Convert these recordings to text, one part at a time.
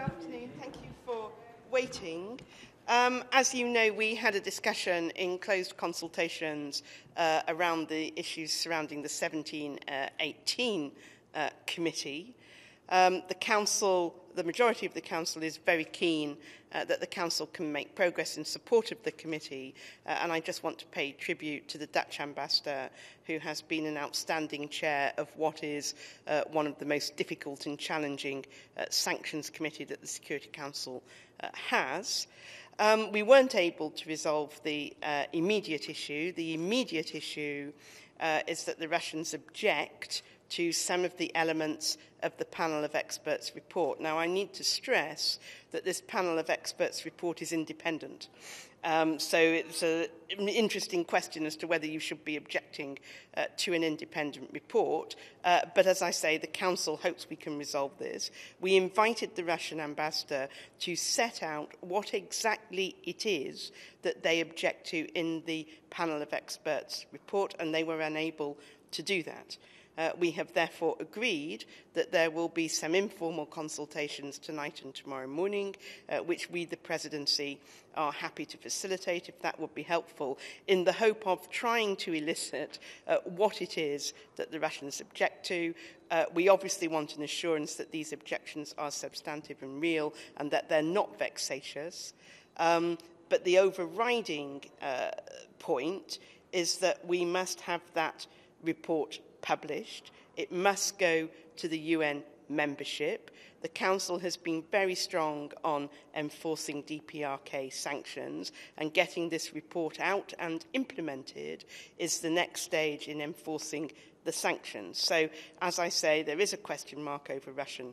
afternoon. Thank you for waiting. As you know, we had a discussion in closed consultations around the issues surrounding the 17-18 committee. The majority of the Council is very keen that the Council can make progress in support of the committee, and I just want to pay tribute to the Dutch Ambassador, who has been an outstanding chair of what is one of the most difficult and challenging sanctions committee that the Security Council has. We weren't able to resolve the immediate issue. The immediate issue is that the Russians object to some of the elements of the panel of experts report. Now, I need to stress that this panel of experts report is independent. So it's an interesting question as to whether you should be objecting to an independent report. But as I say, the Council hopes we can resolve this. We invited the Russian ambassador to set out what exactly it is that they object to in the panel of experts report, and they were unable to do that. We have therefore agreed that there will be some informal consultations tonight and tomorrow morning, which we, the Presidency, are happy to facilitate, if that would be helpful, in the hope of trying to elicit what it is that the Russians object to. We obviously want an assurance that these objections are substantive and real and that they're not vexatious. But the overriding point is that we must have that report published. It must go to the UN membership. The Council has been very strong on enforcing DPRK sanctions, and getting this report out and implemented is the next stage in enforcing the sanctions. So, as I say, there is a question mark over Russian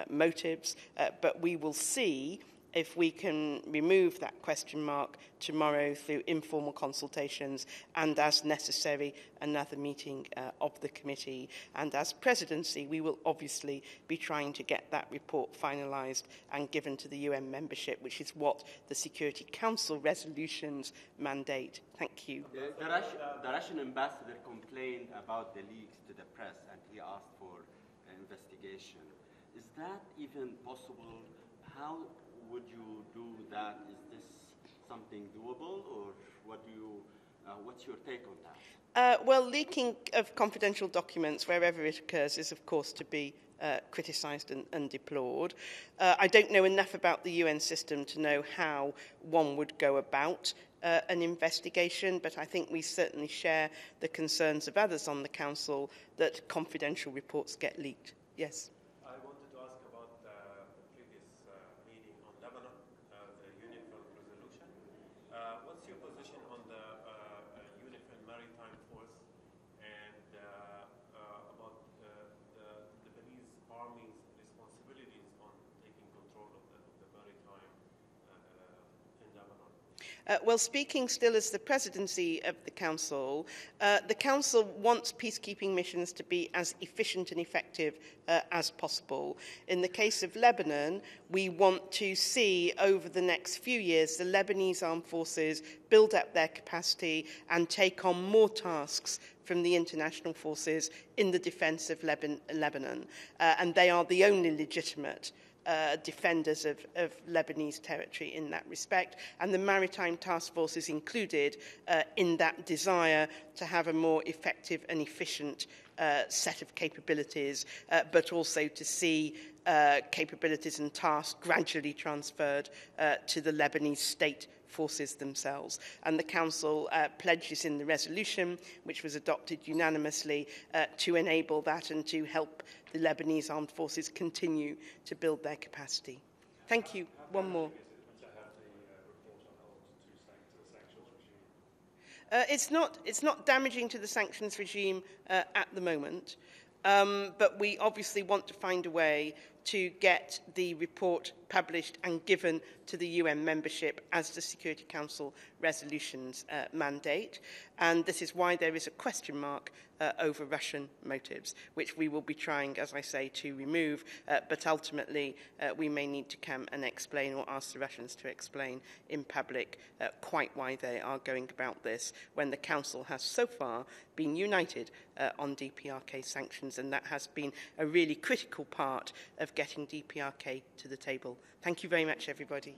motives, but we will see if we can remove that question mark tomorrow through informal consultations and, as necessary, another meeting of the committee. And as Presidency, we will obviously be trying to get that report finalised and given to the UN membership, which is what the Security Council resolutions mandate. Thank you. The Russian ambassador complained about the leaks to the press, and he asked for an investigation. Is that even possible? How would you do that? Is this something doable, or what's your take on that? Well, leaking of confidential documents wherever it occurs is, of course, to be criticised and deplored. I don't know enough about the UN system to know how one would go about an investigation, but I think we certainly share the concerns of others on the Council that confidential reports get leaked. Yes. What's your position on the Unified Maritime Force and about the Lebanese Army's responsibilities on taking control of the maritime in Lebanon? Well, speaking still as the Presidency of the Council wants peacekeeping missions to be as efficient and effective as possible. In the case of Lebanon, we want to see over the next few years the Lebanese armed forces build up their capacity and take on more tasks from the international forces in the defence of Lebanon. And they are the only legitimate defenders of Lebanese territory in that respect, and the Maritime Task Force is included in that desire to have a more effective and efficient set of capabilities, but also to see capabilities and tasks gradually transferred to the Lebanese state forces themselves. And the Council pledges in the resolution, which was adopted unanimously, to enable that and to help the Lebanese armed forces continue to build their capacity. Thank you. One more. It's not damaging to the sanctions regime at the moment, but we obviously want to find a way to get the report published and given to the UN membership as the Security Council resolutions mandate. And this is why there is a question mark over Russian motives, which we will be trying, as I say, to remove. But ultimately, we may need to come and explain or ask the Russians to explain in public quite why they are going about this, when the Council has so far been united on DPRK sanctions, and that has been a really critical part of getting DPRK to the table Thank you very much, everybody.